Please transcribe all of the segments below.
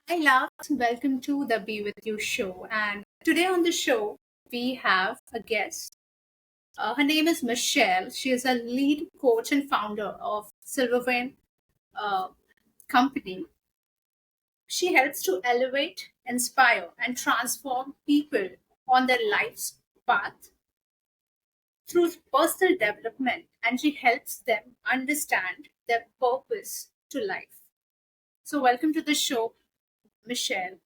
Hi, loves. Welcome to the Be With You show. And today on the show, we have a guest. Her name is Michelle. She is a lead coach and founder of Silvavine uh, Company. She helps to elevate, inspire, and transform people on their life's path through personal development, and she helps them understand their purpose to life. So, welcome to the show, Michelle.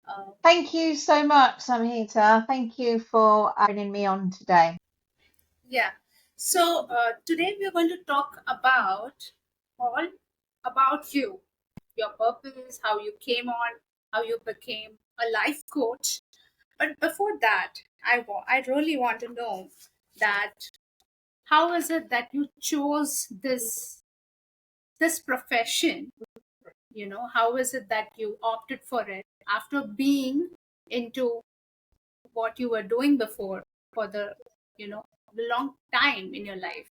Uh, Thank you so much, Samhita. Thank you for bringing me on today. Yeah. So today we are going to talk about all about you, your purpose, how you came on, how you became a life coach. But before that, I really want to know that how is it that you chose this profession? How is it that you opted for it after being into what you were doing before for the long time in your life?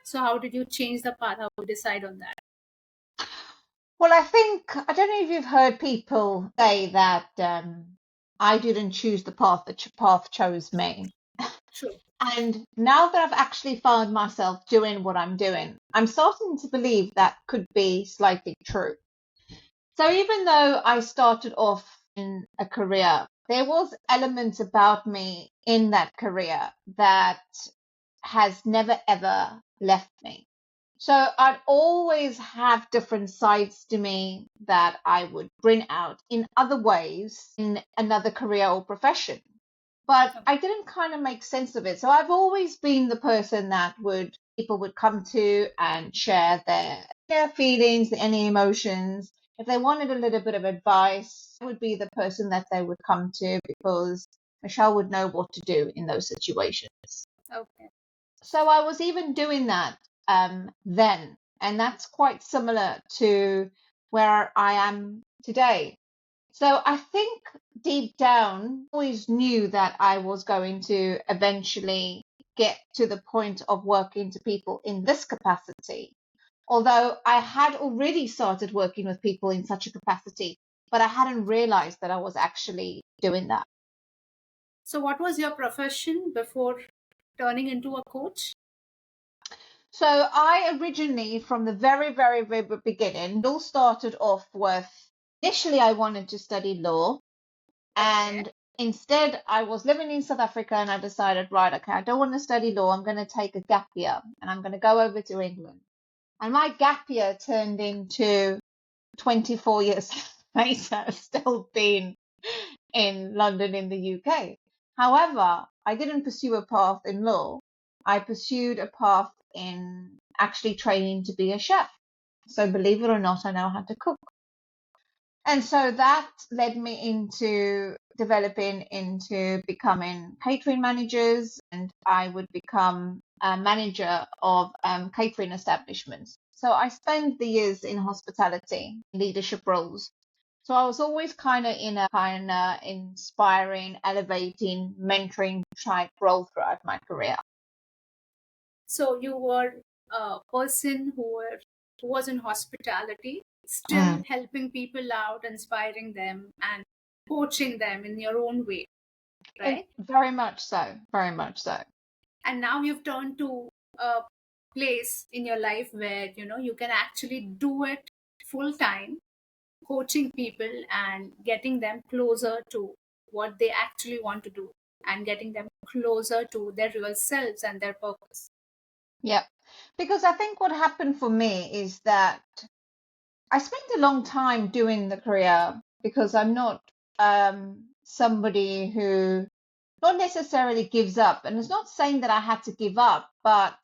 So how did you change the path? How did you decide on that? Well, I don't know if you've heard people say that I didn't choose the path, the path chose me. True. And now that I've actually found myself doing what I'm doing, I'm starting to believe that could be slightly true. So even though I started off in a career, there was elements about me in that career that has never ever left me. So I'd always have different sides to me that I would bring out in other ways in another career or profession. But I didn't kind of make sense of it. So I've always been the person that people would come to and share their feelings, any emotions. If they wanted a little bit of advice, I would be the person that they would come to because Michelle would know what to do in those situations. Okay. So I was even doing that then, and that's quite similar to where I am today. So I think deep down, I always knew that I was going to eventually get to the point of working to people in this capacity. Although I had already started working with people in such a capacity, but I hadn't realized that I was actually doing that. So what was your profession before turning into a coach? So I originally, from the very, very, very beginning, it all started off with initially I wanted to study law, Okay. and instead I was living in South Africa and I decided, right, okay, I don't want to study law. I'm going to take a gap year and I'm going to go over to England. And my gap year turned into 24 years later, still being in London in the UK. However, I didn't pursue a path in law. I pursued a path in actually training to be a chef. So believe it or not, I know how to cook. And so that led me into developing into becoming catering managers, and I would become a manager of catering establishments. So I spent the years in hospitality leadership roles. So I was always kind of in a kind of inspiring, elevating, mentoring type role throughout my career. So you were a person who was in hospitality, still Mm. helping people out, inspiring them, and coaching them in your own way, right? Very much so, very much so. And now you've turned to a place in your life where you can actually do it full time, coaching people and getting them closer to what they actually want to do and getting them closer to their real selves and their purpose. Yeah. Because I think what happened for me is that I spent a long time doing the career because I'm not somebody who not necessarily gives up. And it's not saying that I had to give up, but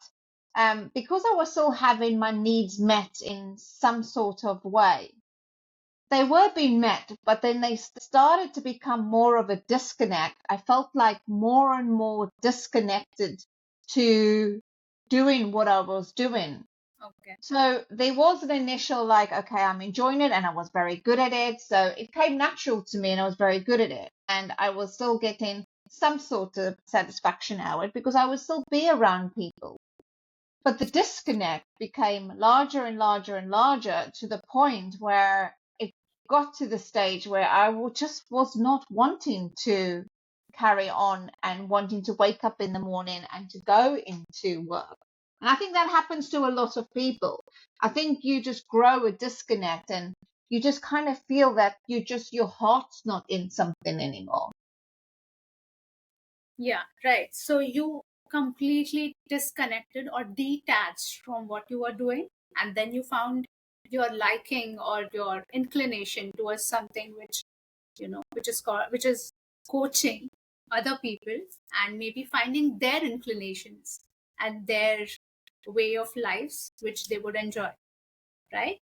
because I was still having my needs met in some sort of way, they were being met, but then they started to become more of a disconnect. I felt like more and more disconnected to doing what I was doing. Okay. So there was an initial like, okay, I'm enjoying it and I was very good at it. So it came natural to me and I was very good at it. And I was still getting some sort of satisfaction out of it because I would still be around people. But the disconnect became larger and larger and larger to the point where it got to the stage where just was not wanting to carry on and wanting to wake up in the morning and to go into work. And I think that happens to a lot of people. I think you just grow a disconnect and you just kind of feel that your heart's not in something anymore. Yeah, right. So you completely disconnected or detached from what you were doing, and then you found your liking or your inclination towards something which which is coaching other people and maybe finding their inclinations and their way of lives which they would enjoy, right?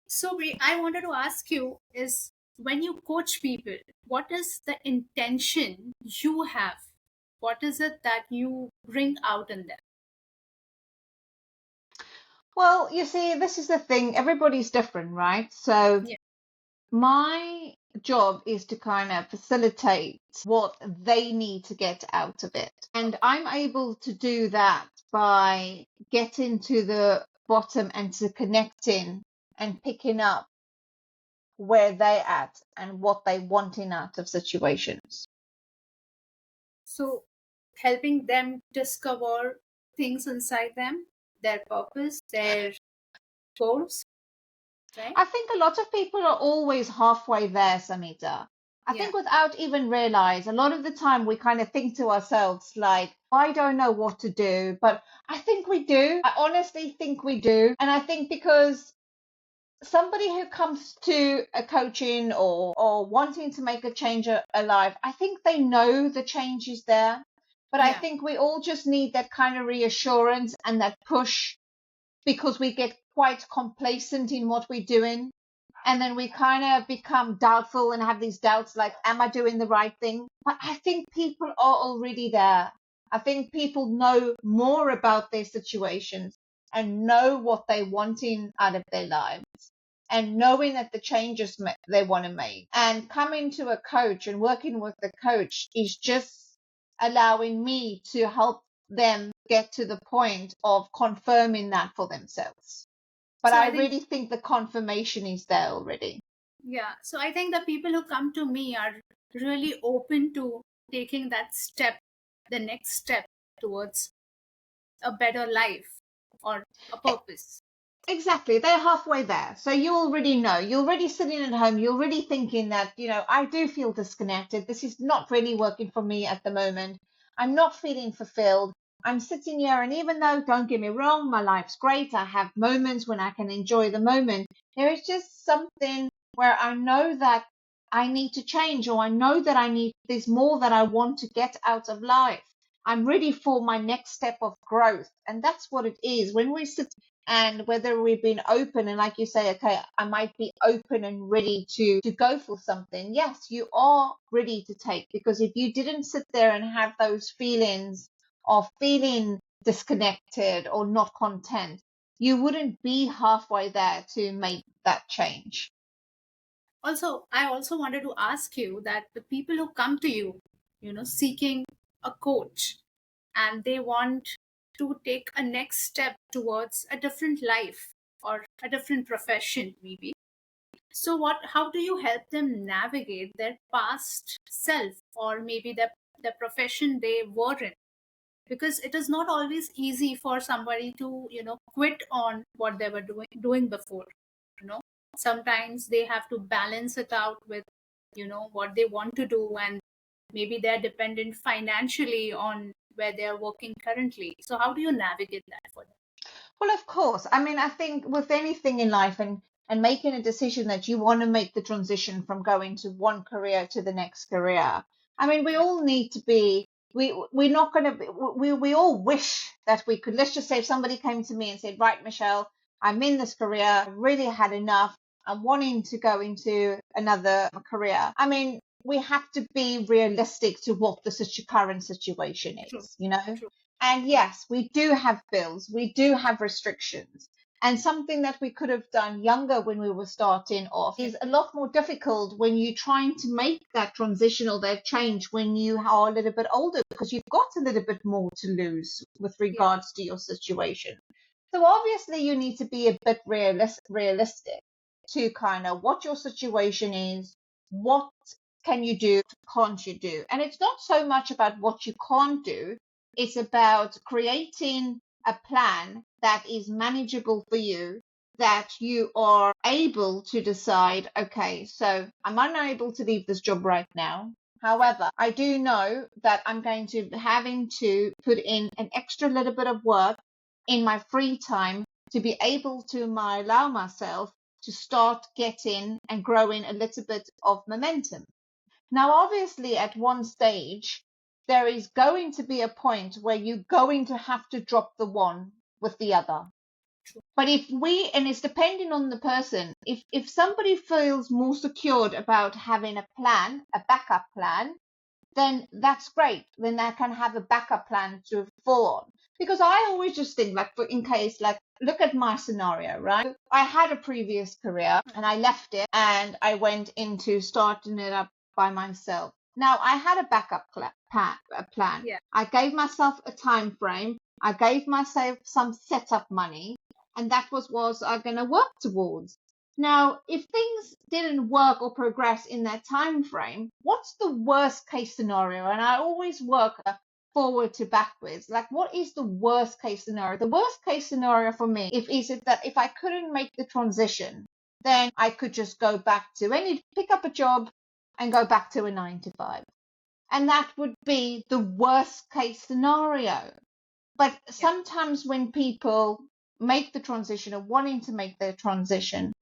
So I wanted to ask you is when you coach people, what is the intention you have? What is it that you bring out in them? Well, you see, this is the thing. Everybody's different, right? So Yeah, my job is to kind of facilitate what they need to get out of it. And okay. I'm able to do that by getting to the bottom and to connecting and picking up where they're at and what they wanting out of situations. So helping them discover things inside them, their purpose, their goals, right? I think a lot of people are always halfway there, Samita. I Yeah, think without even realize, a lot of the time we kind of think to ourselves like, I don't know what to do, but I think we do. I honestly think we do. And I think because somebody who comes to a coaching or wanting to make a change alive, I think they know the change is there. But I yeah. think we all just need that kind of reassurance and that push because we get quite complacent in what we're doing. And then we kind of become doubtful and have these doubts like, am I doing the right thing? But I think people are already there. I think people know more about their situations and know what they want in out of their lives and knowing that the changes they want to make and coming to a coach and working with the coach is just allowing me to help them get to the point of confirming that for themselves. But So I I think, really think the confirmation is there already. yeah. So I think the people who come to me are really open to taking that step, the next step towards a better life or a E- purpose. Exactly. They're halfway there. So you already know. You're already sitting at home. You're already thinking that, I do feel disconnected. This is not really working for me at the moment. I'm not feeling fulfilled. I'm sitting here, and even though, don't get me wrong, my life's great, I have moments when I can enjoy the moment, there is just something where I know that I need to change, or I know that there's more that I want to get out of life. I'm ready for my next step of growth. And that's what it is. When we sit and whether we've been open and like you say, okay, I might be open and ready to go for something. Yes, you are ready to take, because if you didn't sit there and have those feelings of feeling disconnected or not content, you wouldn't be halfway there to make that change. Also, I also wanted to ask you that the people who come to you, seeking a coach and they want to take a next step towards a different life or a different profession, maybe. So, how do you help them navigate their past self or maybe the profession they were in? Because it is not always easy for somebody to quit on what they were doing before. you know Sometimes they have to balance it out with what they want to do, and maybe they're dependent financially on where they're working currently. So how do you navigate that for them? Well, of course. I mean, I think with anything in life and making a decision that you want to make the transition from going to one career to the next career. I mean, we Yeah, all need to be we're not going to be, we all wish that we could. Let's just say if somebody came to me and said, "Right, Michelle, I'm in this career. I've really had enough. I'm wanting to go into another career." I mean, we have to be realistic to what the current situation true, is. true. And Yeah, yes, we do have bills, we do have restrictions. And something that we could have done younger when we were starting off yeah, is a lot more difficult when you're trying to make that transition or that change when you are a little bit older, because you've got a little bit more to lose with yeah. regards to your situation. So obviously you need to be a bit realistic. to kind of what your situation is, what can you do, can't you do? And it's not so much about what you can't do, it's about creating a plan that is manageable for you, that you are able to decide, okay, so I'm unable to leave this job right now. However, I do know that I'm going to having to put in an extra little bit of work in my free time to be able to allow myself to start getting and growing a little bit of momentum. Now, obviously, at one stage, there is going to be a point where you're going to have to drop the one with the other. But and it's depending on the person, if somebody feels more secured about having a plan, a backup plan, then that's great. Then they can have a backup plan to fall on. Because I always just think, like, in case, like, look at my scenario, right? I had a previous career and I left it and I went into starting it up by myself. Now, I had a backup plan. Yeah. I gave myself a time frame. I gave myself some setup money, and that was what I was going to work towards. Now, if things didn't work or progress in that time frame, what's the worst case scenario? And I always work forward to backwards. Like, what is the worst case scenario? The worst case scenario for me is it that if I couldn't make the transition, then I could just go back to pick up a job and go back to a 9 to 5. And that would be the worst case scenario. But sometimes when people make the transition or wanting to make the transition,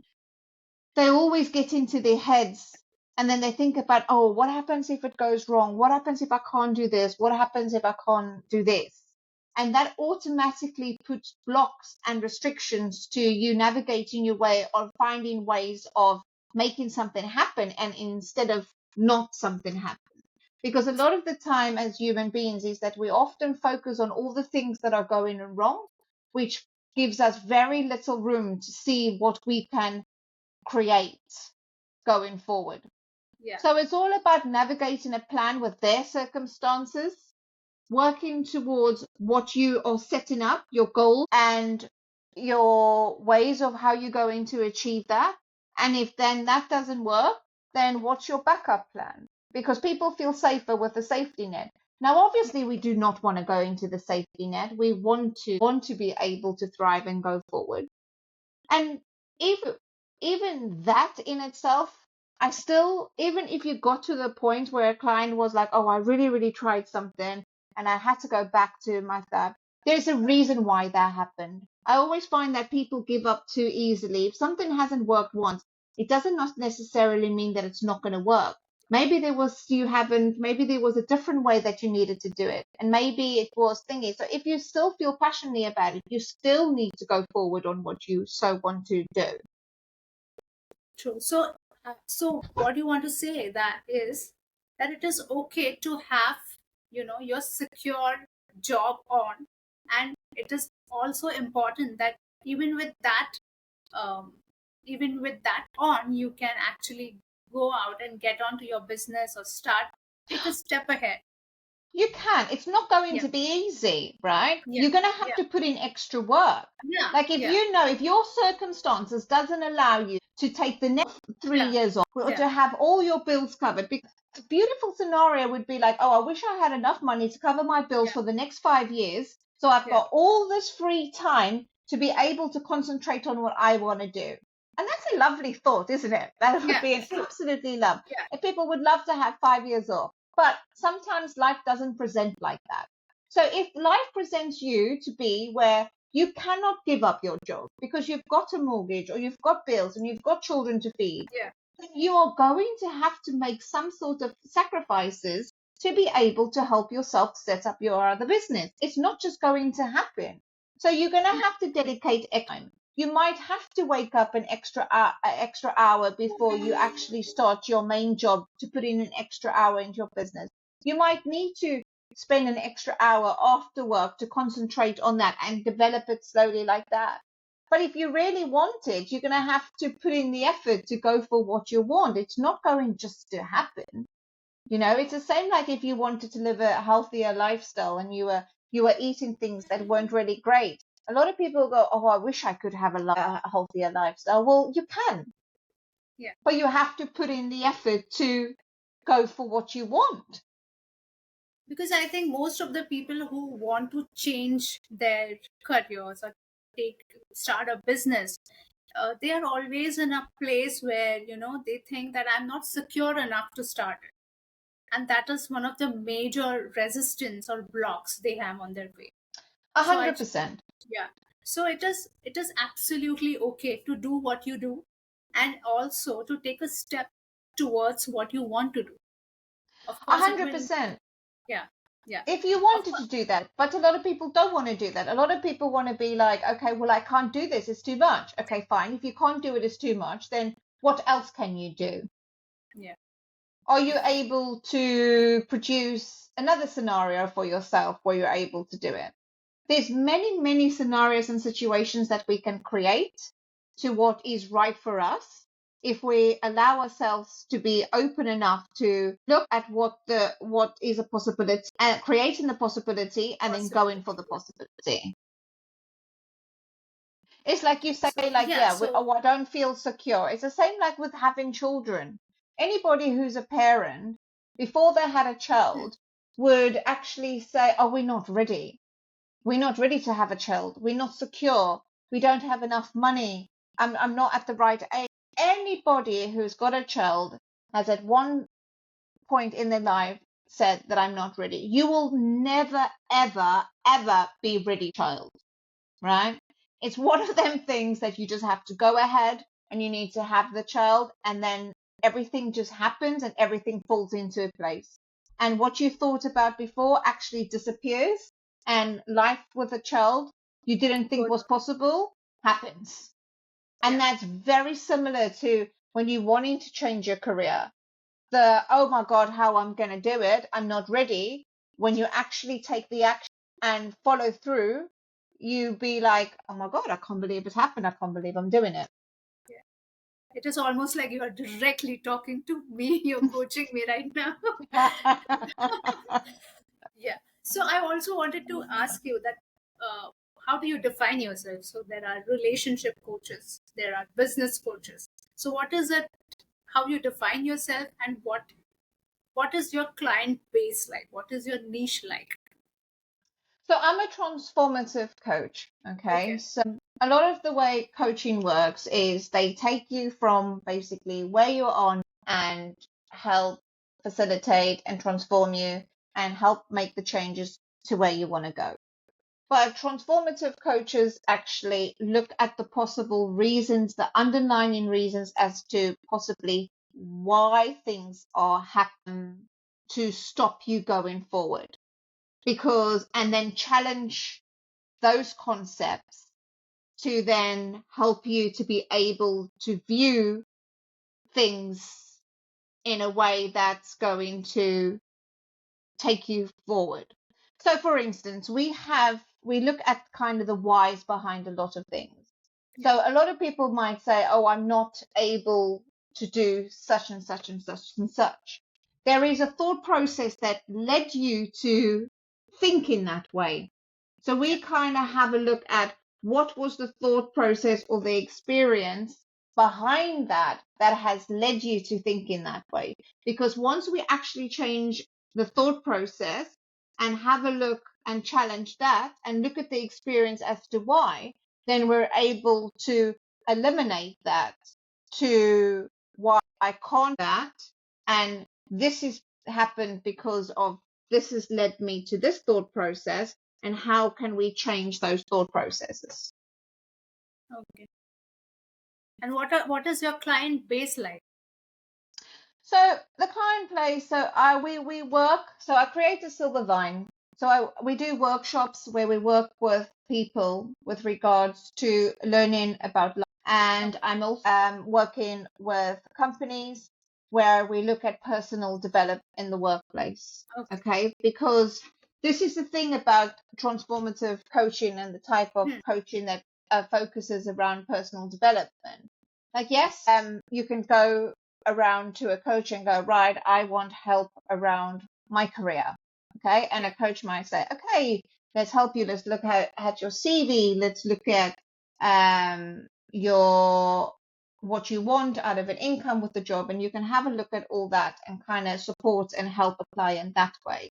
they always get into their heads and then they think about, oh, what happens if it goes wrong? What happens if I can't do this? What happens if I can't do this? And that automatically puts blocks and restrictions to you navigating your way or finding ways of making something happen, and instead of not something happen. Because a lot of the time as human beings is that we often focus on all the things that are going wrong, which gives us very little room to see what we can create going forward. Yeah. So it's all about navigating a plan with their circumstances, working towards what you are setting up, your goals and your ways of how you're going to achieve that. And if then that doesn't work, then what's your backup plan? Because people feel safer with a safety net. Now, obviously, we do not want to go into the safety net. We want to be able to thrive and go forward. And even that in itself, I still, even if you got to the point where a client was like, oh, I really, really tried something and I had to go back to my fab, there's a reason why that happened. I always find that people give up too easily. If something hasn't worked once, it doesn't not necessarily mean that it's not going to work. Maybe maybe there was a different way that you needed to do it. And maybe it was thingy. So if you still feel passionately about it, you still need to go forward on what you so want to do. True. So what you want to say that is that it is okay to have, your secure job on, and it is also important that even with that, um, even with that on, you can actually go out and get onto your business or take a step ahead. You can. It's not going Yeah. to be easy, right? Yeah. You're going to have Yeah. to put in extra work. Yeah. Like if Yeah. if your circumstances doesn't allow you to take the next 3 years off or Yeah. to have all your bills covered, because a beautiful scenario would be like, oh, I wish I had enough money to cover my bills for the next 5 years. So I've got all this free time to be able to concentrate on what I want to do. And that's a lovely thought, isn't it? That would be an absolutely love. Yeah. If people would love to have 5 years off. But sometimes life doesn't present like that. So if life presents you to be where you cannot give up your job because you've got a mortgage or you've got bills and you've got children to feed, then you are going to have to make some sort of sacrifices to be able to help yourself set up your other business. It's not just going to happen. So you're going to have to dedicate time. You might have to wake up an extra hour before you actually start your main job to put in an extra hour into your business. You might need to spend an extra hour after work to concentrate on that and develop it slowly like that. But if you really want it, you're going to have to put in the effort to go for what you want. It's not going just to happen. It's the same like if you wanted to live a healthier lifestyle and you were eating things that weren't really great. A lot of people go, oh, I wish I could have a healthier lifestyle. Well, you can. Yeah. but you have to put in the effort to go for what you want. Because I think most of the people who want to change their careers or start a business, they are always in a place where they think that I'm not secure enough to start it, and that is one of the major resistance or blocks they have on their way. So I 100%. yeah, so it is absolutely okay to do what you do, and also to take a step towards what you want to do. Of A course it hundred will. percent. Yeah, yeah, If you of wanted course. to do that, but a lot of people don't want to do that. A lot of people want to be like, okay, well, I can't do this. It's too much. Okay, fine. If you can't do it, it's too much. Then what else can you do? Yeah, Are you able to produce another scenario for yourself where you're able to do it? There's many, many scenarios and situations that we can create to what is right for us if we allow ourselves to be open enough to look at what is a possibility and creating the possibility and then going for possibility. the possibility. It's like you say, So like, yeah, yeah, so oh, I don't feel secure. It's the same like with having children. Anybody who's a parent, before they had a child, would actually say, oh, we're not ready. We're not ready to have a child. We're not secure. We don't have enough money. I'm not at the right age. Anybody who's got a child has at one point in their life said that I'm not ready. You will never, ever, ever be ready, child, right? It's one of them things that you just have to go ahead and you need to have the child, and then everything just happens and everything falls into place. And what you thought about before actually disappears, and life with a child you didn't think good. was possible happens. And Yeah, that's very similar to when you're wanting to change your career. The, oh my God, how I'm going to do it, I'm not ready. When you actually take the action and follow through, you be like, oh my God, I can't believe it happened. I can't believe I'm doing it. yeah. It is almost like you are directly talking to me. You're coaching me right now. Yeah. So I also wanted to ask you that how do you define yourself? So there are relationship coaches, there are business coaches. So what is it? How you define yourself, and what is your client base like? What is your niche like? So I'm a transformative coach. Okay. Okay. So a lot of the way coaching works is they take you from basically where you're on and help facilitate and transform you and help make the changes to where you want to go. But transformative coaches actually look at the possible reasons, the underlying reasons as to possibly why things are happening to stop you going forward. Because, and then challenge those concepts to then help you to be able to view things in a way that's going to take you forward. So for instance, we look at kind of the whys behind a lot of things. Yeah. So a lot of people might say, oh, I'm not able to do such and such and such and such. There is a thought process that led you to think in that way. So Yeah. we kind of have a look at what was the thought process or the experience behind that that has led you to think in that way. Because once we actually change the thought process and have a look and challenge that and look at the experience as to why, then we're able to eliminate that to why I can't do that. And this has happened because of this has led me to this thought process. And how can we change those thought processes? Okay. And what is your client base like? So the client plays. So we work. So I create a Silvavine. So we do workshops where we work with people with regards to learning about life. And I'm also working with companies where we look at personal development in the workplace. Okay. Okay, because this is the thing about transformative coaching and the type of Hmm. coaching that focuses around personal development. Like, yes, you can go around to a coach and go, right, I want help around my career. Okay. And Yeah. a coach might say, okay, let's help you. Let's look at your CV. Let's look at your what you want out of an income with the job, and you can have a look at all that and kind of support and help a client that way.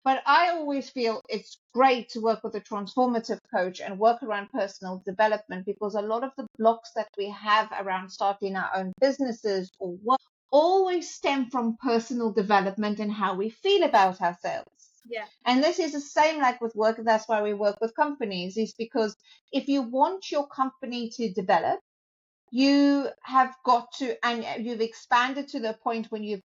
But I always feel it's great to work with a transformative coach and work around personal development, because a lot of the blocks that we have around starting our own businesses or work always stem from personal development and how we feel about ourselves. Yeah. And this is the same like with work. That's why we work with companies, is because if you want your company to develop, you have got to, and you've expanded to the point when you've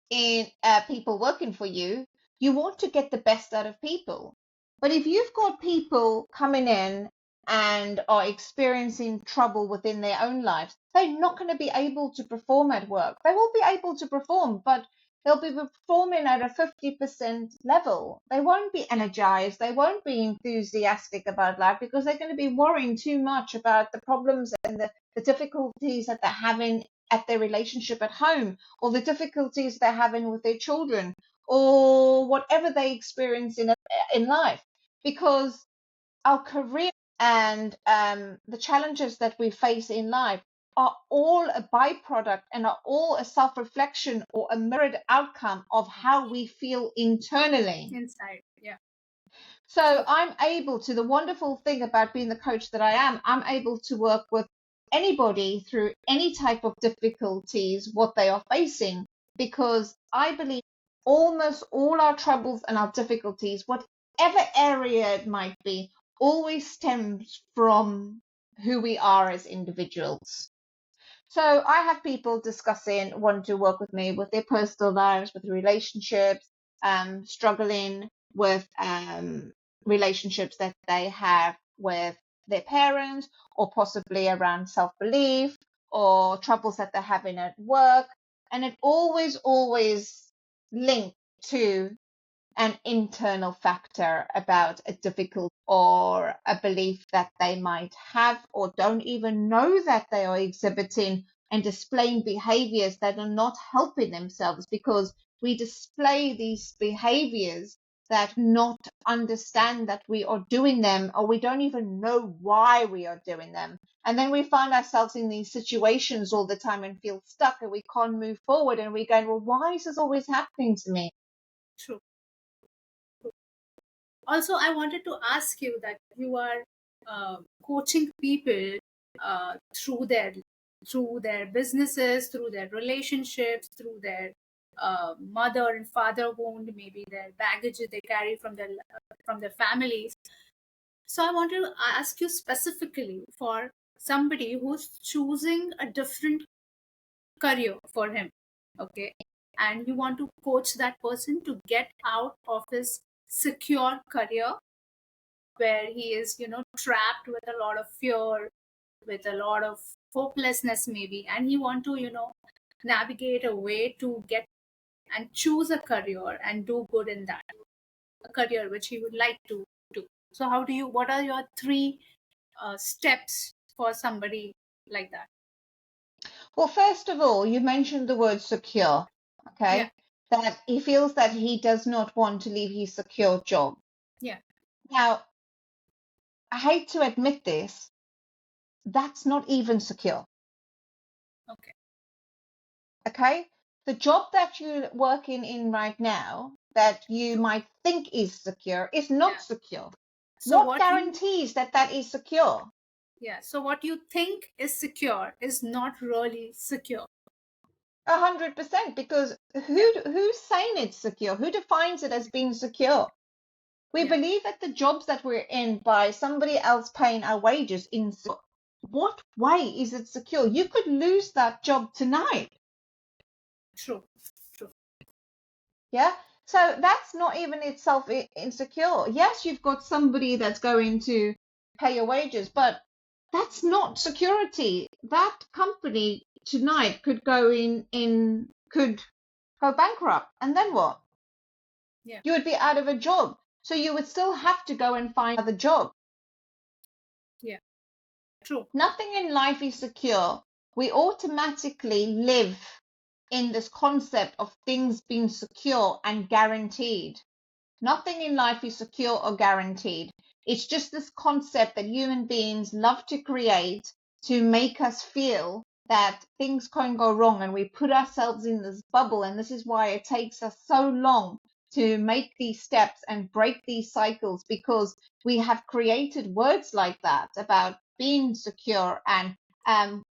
in people working for you, you want to get the best out of people. But if you've got people coming in and are experiencing trouble within their own lives, they're not going to be able to perform at work. They will be able to perform, but they'll be performing at a 50% level. They won't be energized. They won't be enthusiastic about life, because they're going to be worrying too much about the problems and the difficulties that they're having at their relationship at home, or the difficulties they're having with their children, or whatever they experience in life. Because our career and the challenges that we face in life are all a byproduct and are all a self-reflection or a mirrored outcome of how we feel internally. Inside. Yeah. So I'm able to, the wonderful thing about being the coach that I am, I'm able to work with anybody through any type of difficulties, what they are facing, because I believe almost all our troubles and our difficulties, whatever area it might be, always stems from who we are as individuals. So I have people discussing, wanting to work with me with their personal lives, with relationships, struggling with relationships that they have with their parents, or possibly around self-belief, or troubles that they're having at work. And it always linked to an internal factor about a difficult or a belief that they might have, or don't even know that they are exhibiting and displaying behaviors that are not helping themselves, because we display these behaviors that not understand that we are doing them, or we don't even know why we are doing them. And then we find ourselves in these situations all the time and feel stuck, and we can't move forward, and we go, well, why is this always happening to me? True. Also, I wanted to ask you that you are coaching people through their businesses, through their relationships, through their mother and father wound, maybe their baggage that they carry from their families. So I want to ask you specifically for somebody who's choosing a different career for him, okay, and you want to coach that person to get out of his secure career where he is, trapped with a lot of fear, with a lot of hopelessness maybe, and he want to, navigate a way to get and choose a career and do good in that, a career which he would like to do. So what are your three steps for somebody like that? Well, first of all, you mentioned the word secure, Yeah. okay? That he feels that he does not want to leave his secure job. Yeah. Now, I hate to admit this, that's not even secure, Okay. okay? The job that you're working in right now, that you might think is secure, is not Yeah. secure. So What what you guarantees that that is secure? Yeah. So what you think is secure is not really secure. 100%, because Yeah. who's saying it's secure? Who defines it as being secure? We Yeah. believe that the jobs that we're in by somebody else paying our wages in what way is it secure? You could lose that job tonight. True. True. Yeah. So that's not even itself insecure. Yes, you've got somebody that's going to pay your wages, but that's not security. That company tonight could could go bankrupt. And then what? Yeah. You would be out of a job. So you would still have to go and find another job. Yeah. True. Nothing in life is secure. We automatically live in this concept of things being secure and guaranteed. Nothing in life is secure or guaranteed. It's just this concept that human beings love to create to make us feel that things can't go wrong, and we put ourselves in this bubble. And this is why it takes us so long to make these steps and break these cycles, because we have created words like that about being secure and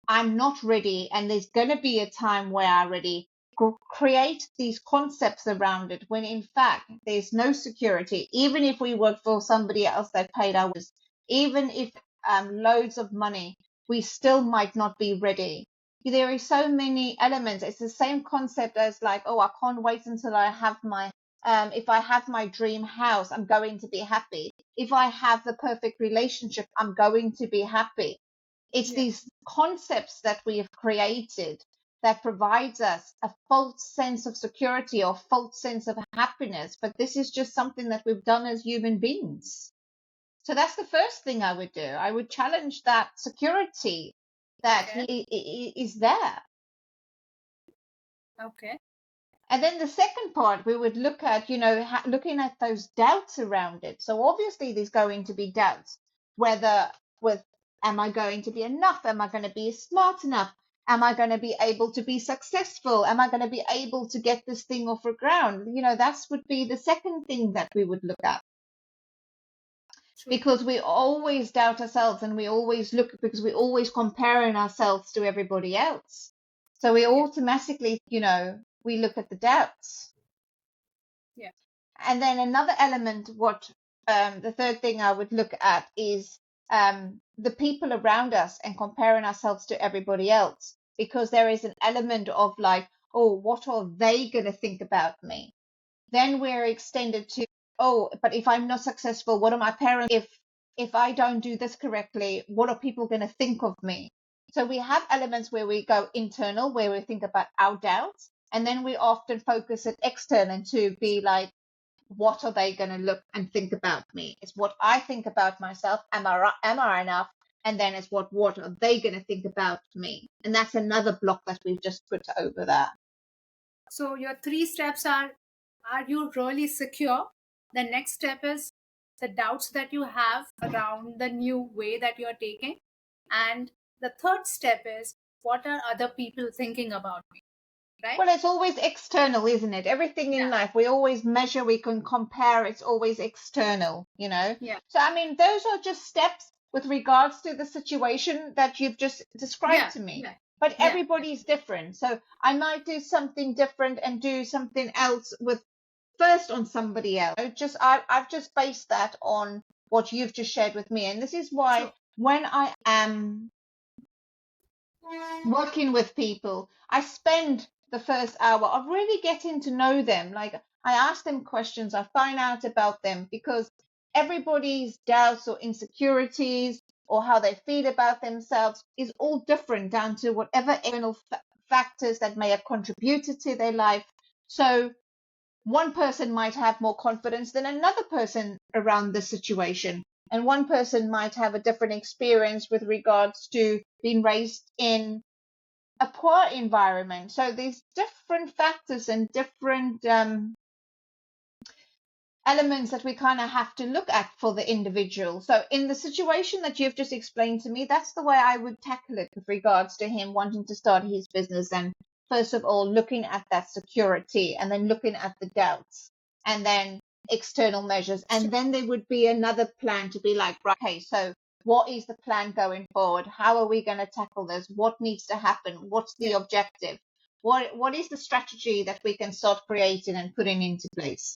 I'm not ready, and there's going to be a time where I'm ready. Create these concepts around it when in fact there's no security. Even if we work for somebody else that paid our wages, even if loads of money, we still might not be ready. There are so many elements. It's the same concept as like, oh, I can't wait until I have my if I have my dream house, I'm going to be happy. If I have the perfect relationship, I'm going to be happy. It's Yeah. these concepts that we have created that provides us a false sense of security or false sense of happiness. But this is just something that we've done as human beings. So that's the first thing I would do. I would challenge that security that Okay. he is there. Okay. And then the second part, we would look at, looking at those doubts around it. So obviously there's going to be doubts, whether with, am I going to be enough? Am I going to be smart enough? Am I going to be able to be successful? Am I going to be able to get this thing off the ground? That would be the second thing that we would look at, True. because we always doubt ourselves, and we always look, because we're always comparing ourselves to everybody else. So we Yeah. automatically, we look at the doubts. Yeah. And then another element, the third thing I would look at is the people around us and comparing ourselves to everybody else, because there is an element of like, oh, what are they going to think about me? Then we're extended to, oh, but if I'm not successful, what are my parents? If I don't do this correctly, what are people going to think of me? So we have elements where we go internal, where we think about our doubts, and then we often focus it external to be like, what are they going to look and think about me? It's what I think about myself. Am I enough? And then it's what are they going to think about me? And that's another block that we've just put over there. So your 3 steps are you really secure? The next step is the doubts that you have around the new way that you're taking. And the third step is, what are other people thinking about me? Right? Well, it's always external, isn't it? Everything in Yeah. life, we always measure, we can compare, it's always external, Yeah. So, I mean, those are just steps with regards to the situation that you've just described Yeah. to me. Yeah. But Yeah. everybody's different. So I might do something different and do something else with first on somebody else. I've just based that on what you've just shared with me. And this is why True. when I am working with people, I spend the first hour of really getting to know them. Like, I ask them questions, I find out about them, because everybody's doubts or insecurities or how they feel about themselves is all different, down to whatever external factors that may have contributed to their life. So one person might have more confidence than another person around the situation. And one person might have a different experience with regards to being raised in a poor environment. So there's different factors and different elements that we kind of have to look at for the individual. So in the situation that you've just explained to me, that's the way I would tackle it with regards to him wanting to start his business. And first of all, looking at that security, and then looking at the doubts, and then external measures. And then there would be another plan to be like, right, okay, so what is the plan going forward? How are we going to tackle this? What needs to happen? What's the Yeah. objective? What is the strategy that we can start creating and putting into place?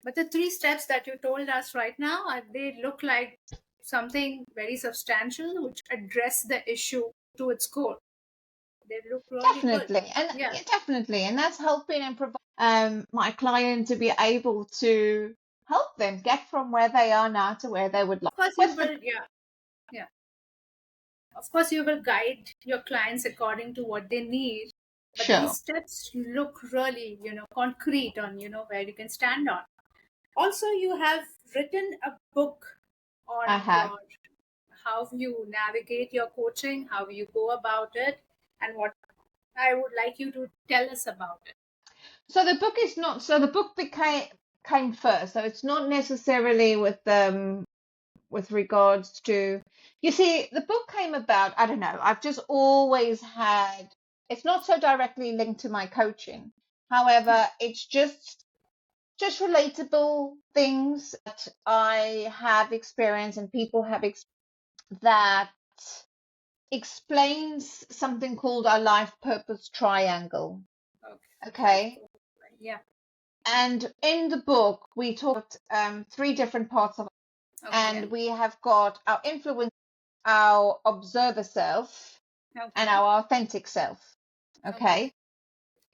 But the 3 steps that you told us right now, they look like something very substantial, which address the issue to its core. They look really good. Definitely, and Yeah. yeah, definitely, and that's helping and provide my client to be able to help them get from where they are now to where they would like. Of course, you With the will. Yeah. Yeah. Of course, you will guide your clients according to what they need. But Sure, these steps look really, concrete on, where you can stand on. Also, you have written a book I on have. your how you navigate your coaching, how you go about it, and what I would like you to tell us about it. So the book is not. So the book came first. So it's not necessarily with regards to You see, the book came about, I don't know, I've just always had, it's not so directly linked to my coaching. However, it's just relatable things that I have experienced and people have that explains something called our life purpose triangle. Okay. Life Okay. goal. Yeah. And in the book, we talked three different parts of it. Okay. And we have got our influence, our observer self, and Okay. our authentic self. Okay. Okay.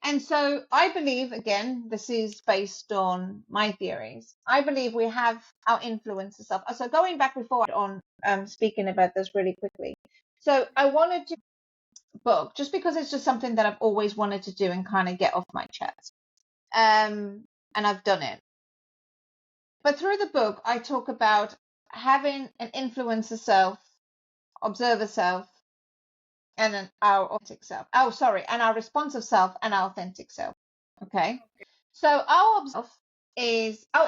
And so I believe, again, this is based on my theories. I believe we have our influences of. So going back before on speaking about this really quickly. So I wanted to book just because it's just something that I've always wanted to do and kind of get off my chest. And I've done it. But through the book, I talk about having an influencer self, observer self, and our authentic self. Oh, sorry, and our responsive self and our authentic self. Okay. So our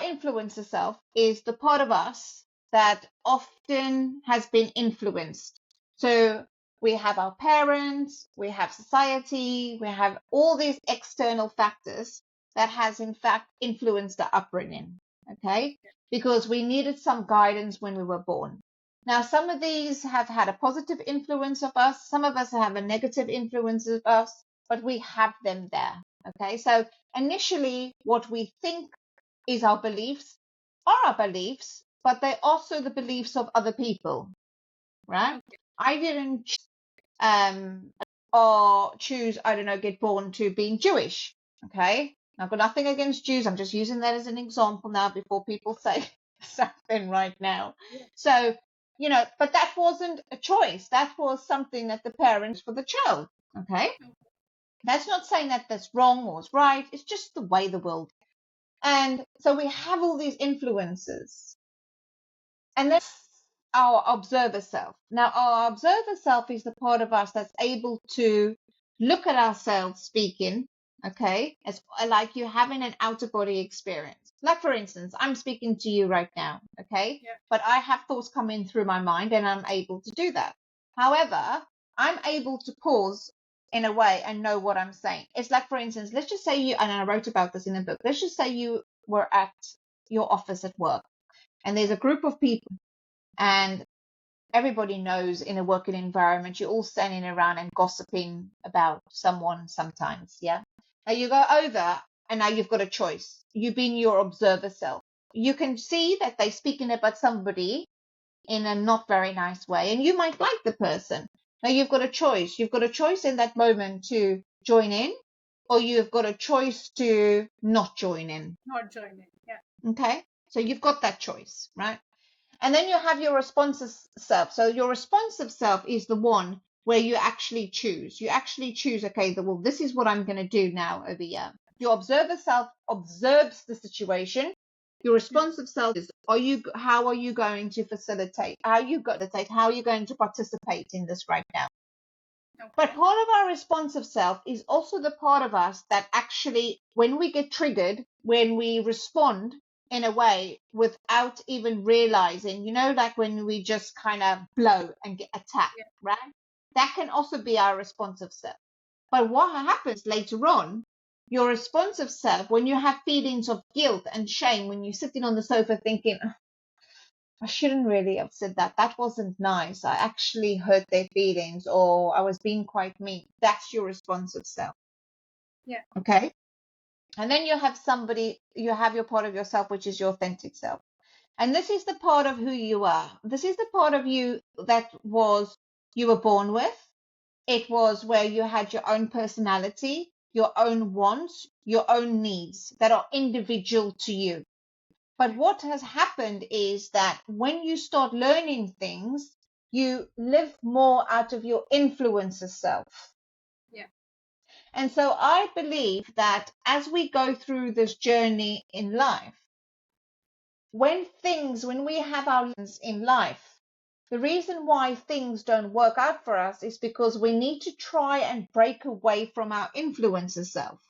influencer self is the part of us that often has been influenced. So we have our parents, we have society, we have all these external factors that has in fact influenced our upbringing. Okay. Because we needed some guidance when we were born. Now, some of these have had a positive influence of us. Some of us have a negative influence of us, but we have them there. Okay. So initially, what we think is our beliefs are our beliefs, but they're also the beliefs of other people, right? Okay. I didn't um or choose, I don't know, get born to being Jewish. Okay. I've got nothing against Jews. I'm just using that as an example now before people say something right now. Yeah. So, but that wasn't a choice. That was something that the parents for the child. Okay. That's not saying that that's wrong or is right. It's just the way the world. And so we have all these influences. And then our observer self. Now, our observer self is the part of us that's able to look at ourselves speaking, okay, as like you having an outer body experience. Like, for instance, I'm speaking to you right now, okay, Yeah. but I have thoughts coming through my mind and I'm able to do that. However, I'm able to pause in a way and know what I'm saying. It's like, for instance, let's just say you, and I wrote about this in a book, let's just say you were at your office at work and there's a group of people and everybody knows in a working environment, you're all standing around and gossiping about someone sometimes. Yeah. Now you go over and now you've got a choice. You've been your observer self. You can see that they're speaking about somebody in a not very nice way and you might like the person. Now you've got a choice. You've got a choice in that moment to join in or you've got a choice to not join in. Not joining. Yeah. Okay. So you've got that choice, right? And then you have your responsive self. So your responsive self is the one where you actually choose. You actually choose, okay, well, this is what I'm going to do now over here. Your observer self observes the situation. Your Yeah. responsive self is, how are you going to facilitate? How are you going to participate in this right now? But Okay. part of our responsive self is also the part of us that actually, when we get triggered, when we respond in a way without even realizing, like when we just kind of blow and get attacked, Yeah. right? That can also be our responsive self. But what happens later on, your responsive self, when you have feelings of guilt and shame, when you're sitting on the sofa thinking, I shouldn't really have said that. That wasn't nice. I actually hurt their feelings or I was being quite mean. That's your responsive self. Yeah. Okay. And then you have your part of yourself, which is your authentic self. And this is the part of who you are. This is the part of you that you were born with. It was where you had your own personality, your own wants, your own needs that are individual to you. But Yeah. what has happened is that when you start learning things, you live more out of your influencer self. Yeah. And so I believe that as we go through this journey in life, when we have our lessons in life, the reason why things don't work out for us is because we need to try and break away from our influencer self.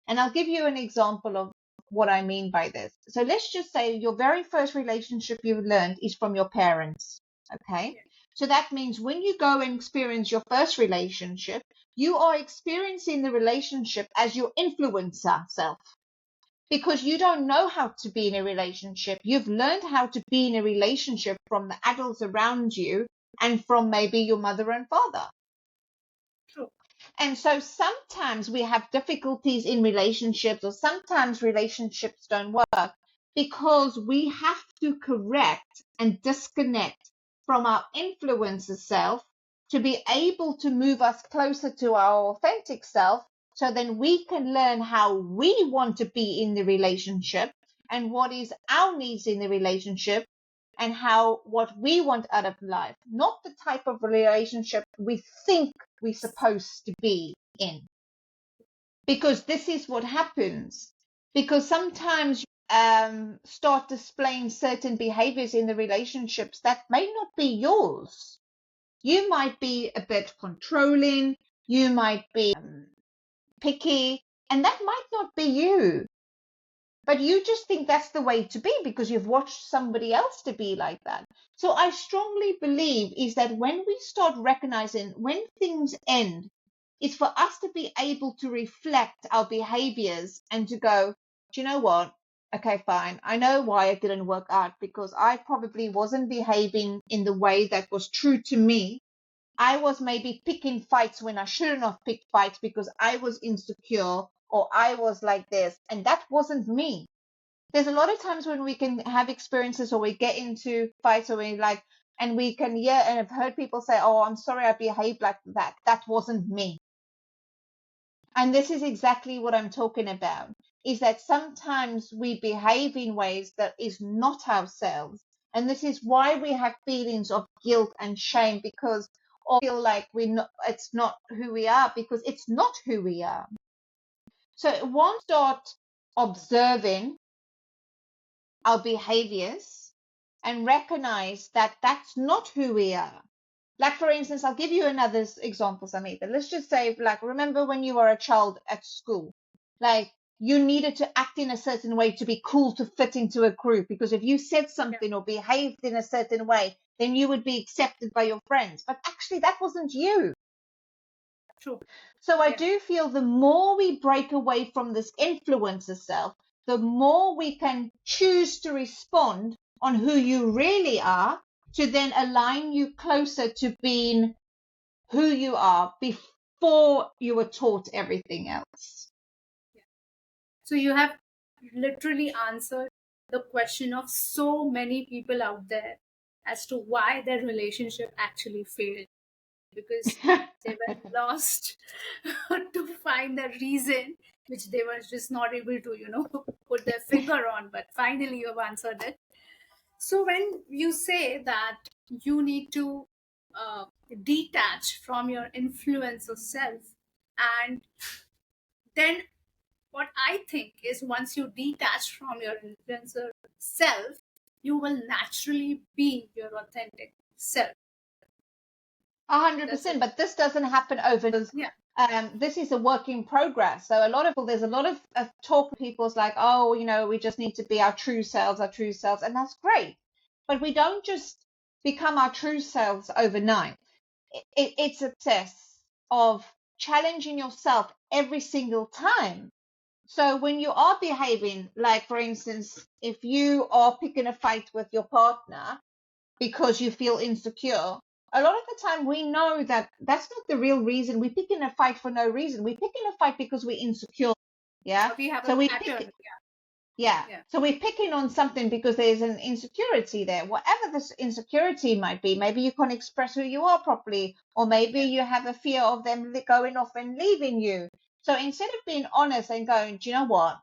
And I'll give you an example of what I mean by this. So let's just say your very first relationship you learned is from your parents. Okay. Yeah. So that means when you go and experience your first relationship, you are experiencing the relationship as your influencer self, because you don't know how to be in a relationship. You've learned how to be in a relationship from the adults around you and from maybe your mother and father. True. And so sometimes we have difficulties in relationships, or sometimes relationships don't work because we have to correct and disconnect from our influencer self to be able to move us closer to our authentic self, so then we can learn how we want to be in the relationship and what is our needs in the relationship and what we want out of life, not the type of relationship we think we're supposed to be in. Because this is what happens. Because sometimes start displaying certain behaviors in the relationships that may not be yours. You might be a bit controlling, you might be picky, and that might not be you. But you just think that's the way to be because you've watched somebody else to be like that. So I strongly believe is that when we start recognizing when things end, it's for us to be able to reflect our behaviors and to go, do you know what? Okay, fine. I know why it didn't work out, because I probably wasn't behaving in the way that was true to me. I was maybe picking fights when I shouldn't have picked fights because I was insecure or I was like this, and that wasn't me. There's a lot of times when we can have experiences or we get into fights or we like, and we can, yeah, and I've heard people say, oh, I'm sorry I behaved like that. That wasn't me. And this is exactly what I'm talking about, is that sometimes we behave in ways that is not ourselves. And this is why we have feelings of guilt and shame, because or feel like it's not who we are, because it's not who we are. So once start observing our behaviors and recognize that that's not who we are. Like, for instance, I'll give you another example, Samita. Let's just say, like, remember when you were a child at school, like, you needed to act in a certain way to be cool, to fit into a group, because if you said something or behaved in a certain way, then you would be accepted by your friends. But actually, that wasn't you. True. So I Yeah. do feel the more we break away from this influencer self, the more we can choose to respond on who you really are, to then align you closer to being who you are before you were taught everything else. So you have literally answered the question of so many people out there as to why their relationship actually failed, because they were lost to find the reason which they were just not able to, put their finger on. But finally, you have answered it. So when you say that you need to uh, detach from your influencer self, and then what I think is once you detach from your influencer self, you will naturally be your authentic self. 100%, Does it? but this doesn't happen overnight. Yeah. This is a work in progress. So there's a lot of talk. People's like, oh, we just need to be our true selves, and that's great. But we don't just become our true selves overnight. It's a process of challenging yourself every single time. So when you are behaving, like, for instance, if you are picking a fight with your partner because you feel insecure, a lot of the time we know that that's not the real reason. We're picking a fight for no reason. We're picking a fight because we're insecure. Yeah. We have a So we pattern. pick, yeah. Yeah. So we're picking on something because there's an insecurity there. Whatever this insecurity might be, maybe you can't express who you are properly, or maybe Yeah. you have a fear of them going off and leaving you. So instead of being honest and going, do you know what?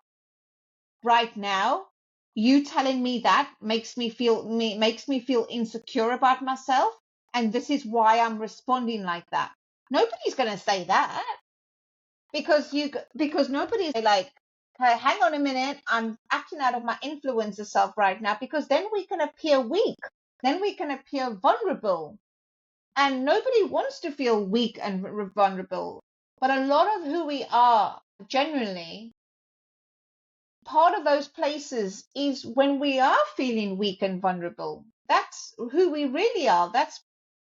Right now, you telling me that makes me feel insecure about myself, and this is why I'm responding like that. Nobody's going to say that, because nobody's like, hey, hang on a minute, I'm acting out of my influencer self right now, because then we can appear weak, then we can appear vulnerable, and nobody wants to feel weak and vulnerable. But a lot of who we are genuinely, part of those places is when we are feeling weak and vulnerable. That's who we really are. That's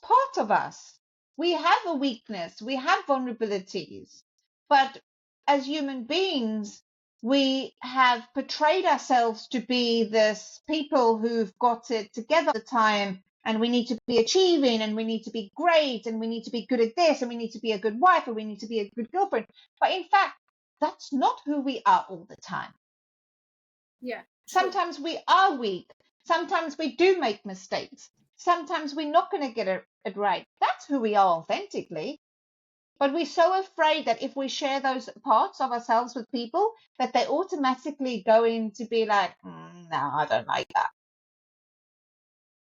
part of us. We have a weakness, we have vulnerabilities, but as human beings, we have portrayed ourselves to be this people who've got it together all the time, and we need to be achieving, and we need to be great, and we need to be good at this, and we need to be a good wife, and we need to be a good girlfriend. But in fact, that's not who we are all the time. Yeah, true. Sometimes we are weak. Sometimes we do make mistakes. Sometimes we're not going to get it right. That's who we are authentically. But we're so afraid that if we share those parts of ourselves with people, that they automatically go in to be like, no, I don't like that.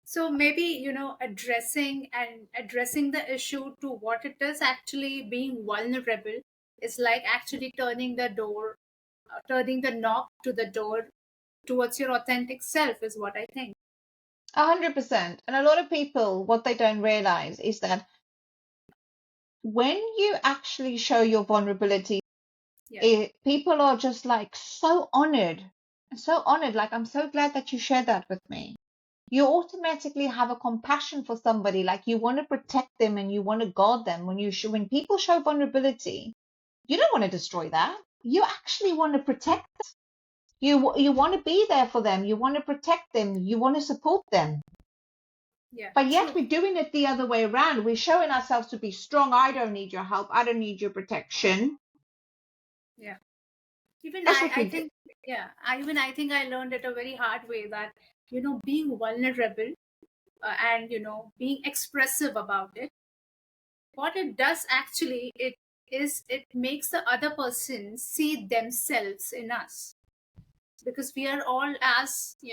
So maybe, addressing the issue to what it is, actually being vulnerable is like actually turning the knob to the door towards your authentic self, is what I think. 100%. And a lot of people, what they don't realize is that when you actually show your vulnerability, Yeah. people are just like so honored. So honored. Like, I'm so glad that you shared that with me. You automatically have a compassion for somebody, like you want to protect them and you want to guard them. When people show vulnerability, you don't want to destroy that. You actually want to protect you want to be there for them, you want to protect them, you want to support them. Yeah, But yet true. we're doing it the other way around. We're showing ourselves to be strong. I don't need your help, I don't need your protection. Yeah. Even That's I, what I we do. think, yeah, I think I learned it a very hard way that, being vulnerable, and, being expressive about it, what it does actually, it makes the other person see themselves in us, because we are all, as we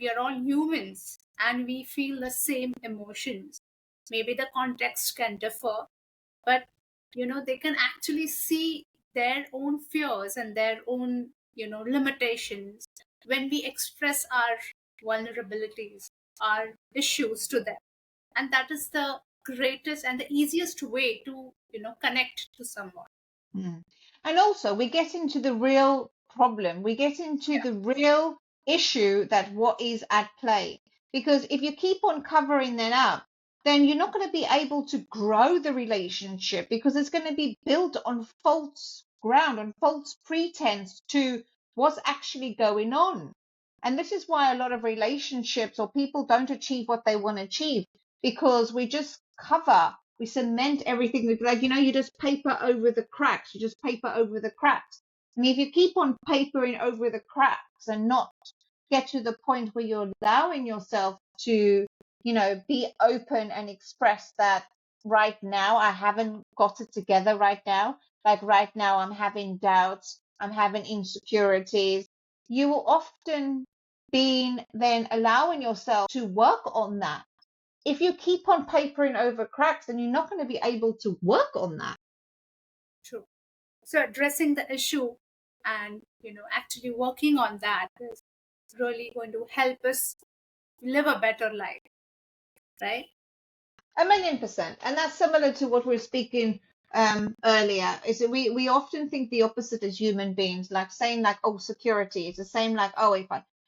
are all humans, and we feel the same emotions. Maybe the context can differ, but they can actually see their own fears and their own limitations when we express our vulnerabilities, our issues to them. And that is the greatest and the easiest way to connect to someone. Mm. And also, we get into the real problem. We get into Yeah, the real issue that what is at play. Because if you keep on covering that up, then you're not going to be able to grow the relationship because it's going to be built on false ground, on false pretense to what's actually going on. And this is why a lot of relationships or people don't achieve what they want to achieve because we just cover, we cement everything. Like, you just paper over the cracks. You just paper over the cracks. And if you keep on papering over the cracks and not get to the point where you're allowing yourself to, be open and express that right now, I haven't got it together right now. Like right now, I'm having doubts. I'm having insecurities. You will often be then allowing yourself to work on that. If you keep on papering over cracks, then you're not going to be able to work on that. true. So addressing the issue and actually working on that is really going to help us live a better life, right? 1,000,000%. And that's similar to what we were speaking earlier. Is that we often think the opposite as human beings, like saying like, oh, security. It's the same like, oh,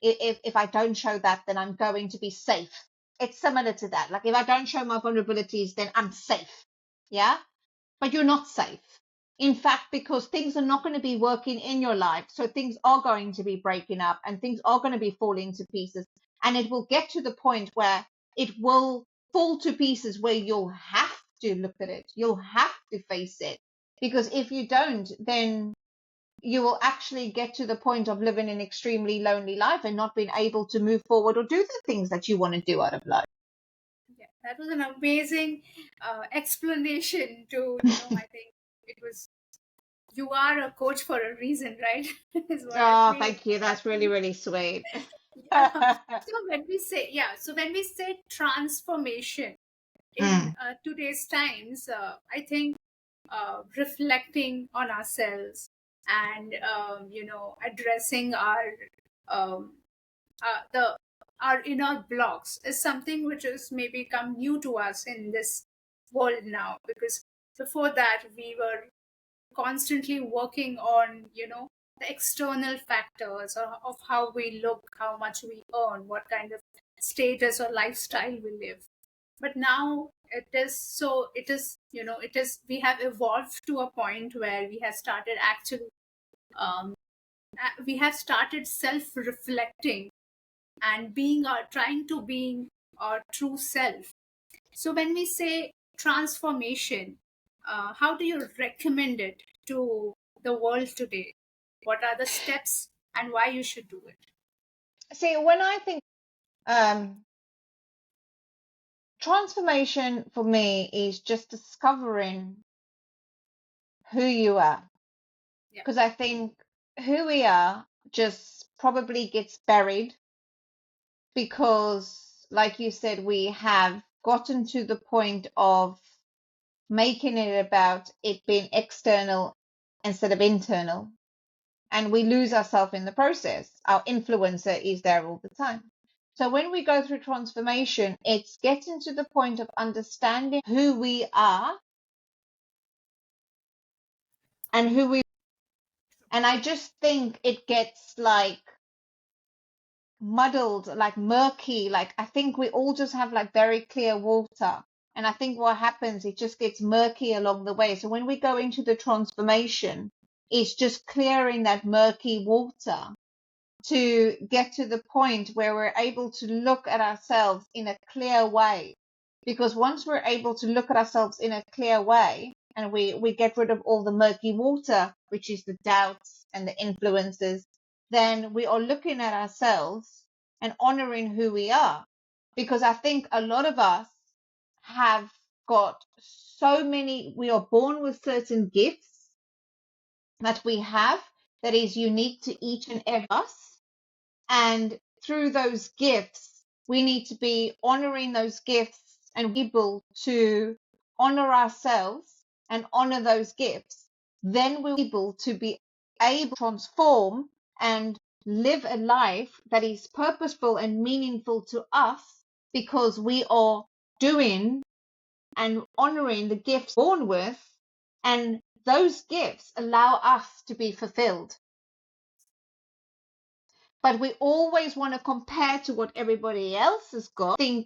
if I don't show that, then I'm going to be safe. It's similar to that. Like if I don't show my vulnerabilities, then I'm safe. Yeah. But you're not safe. In fact, because things are not going to be working in your life. So things are going to be breaking up and things are going to be falling to pieces. And it will get to the point where it will fall to pieces where you'll have to look at it. You'll have to face it. Because if you don't, then you will actually get to the point of living an extremely lonely life and not being able to move forward or do the things that you want to do out of life. Yeah, that was an amazing explanation to, I think it was, you are a coach for a reason, right? Is what I Oh, feel. thank you. That's really, really sweet. Yeah. So when we say transformation in Mm, today's times, I think reflecting on ourselves and addressing um, the our inner blocks is something which has maybe come new to us in this world now, because before that we were constantly working on the external factors of how we look, how much we earn, what kind of status or lifestyle we live. But now we have evolved to a point where we have started actually we have started self reflecting and trying to being our true self. So when we say transformation, how do you recommend it to the world today? What are the steps and why you should do it? See, when I think transformation for me is just discovering who you are. Yeah. Because I think who we are just probably gets buried because, like you said, we have gotten to the point of making it about it being external instead of internal. And we lose ourselves in the process. Our influencer is there all the time. So when we go through transformation, it's getting to the point of understanding who we are and who we, and I just think it gets like muddled, like murky. Like I think we all just have like very clear water. And I think what happens, it just gets murky along the way. So when we go into the transformation, it's just clearing that murky water to get to the point where we're able to look at ourselves in a clear way. Because once we're able to look at ourselves in a clear way and we get rid of all the murky water, which is the doubts and the influences, then we are looking at ourselves and honoring who we are. Because I think a lot of us have got so many, we are born with certain gifts that we have that is unique to each and every us. And through those gifts, we need to be honoring those gifts and able to honor ourselves and honor those gifts. Then we'll be able to transform and live a life that is purposeful and meaningful to us because we are doing and honoring the gifts born with, and those gifts allow us to be fulfilled. But we always want to compare to what everybody else has got, think,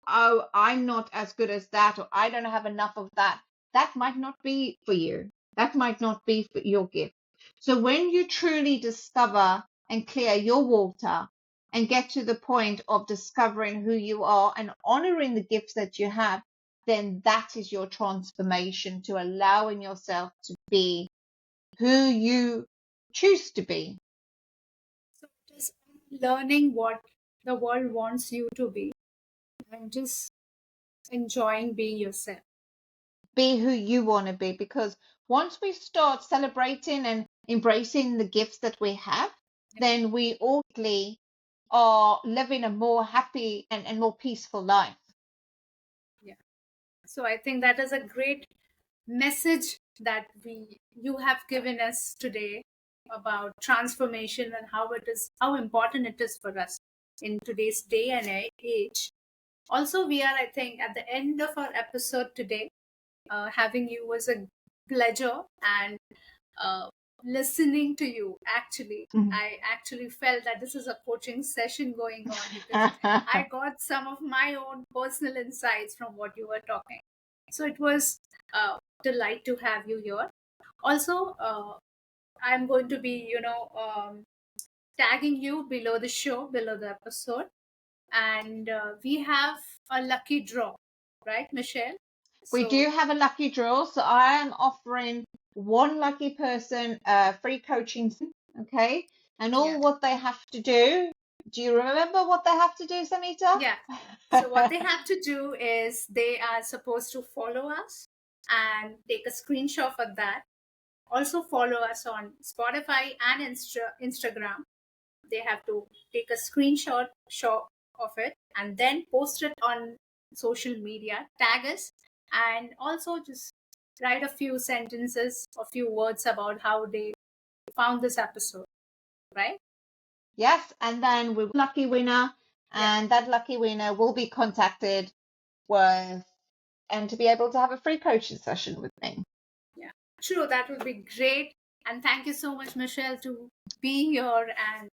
oh, I'm not as good as that, or I don't have enough of that. That might not be for you. That might not be for your gift. So when you truly discover and clear your water and get to the point of discovering who you are and honoring the gifts that you have, then that is your transformation to allowing yourself to be who you choose to be. So just learning what the world wants you to be and just enjoying being yourself. Be who you want to be, because once we start celebrating and embracing the gifts that we have, then we ultimately are living a more happy and more peaceful life. Yeah. So I think that is a great message that you have given us today about transformation and how important it is for us in today's day and age. Also, we are, I think, at the end of our episode today. Having you was a pleasure, and uh, listening to you, actually, I actually felt that this is a coaching session going on because I got some of my own personal insights from what you were talking. So it was a delight to have you here. Also, I'm going to be, tagging you below the show, below the episode. And we have a lucky draw, right, Michelle? We So, do have a lucky draw, so I am offering one lucky person free coaching. Okay, and yeah. all what they have to do you remember what they have to do, Samita? Yeah. So what they have to do is they are supposed to follow us and take a screenshot of that. Also follow us on Spotify and Instagram. They have to take a screenshot of it and then post it on social media, tag us, and also just write a few sentences, a few words about how they found this episode, right? Yes, and then we lucky winner, Yeah. and that lucky winner will be contacted with and to be able to have a free coaching session with me. Yeah, true. That would be great. And thank you so much, Michelle, to be here and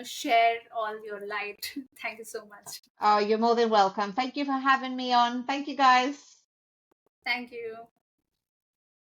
share all your light. Thank you so much. Oh, you're more than welcome. Thank you for having me on. Thank you, guys. Thank you.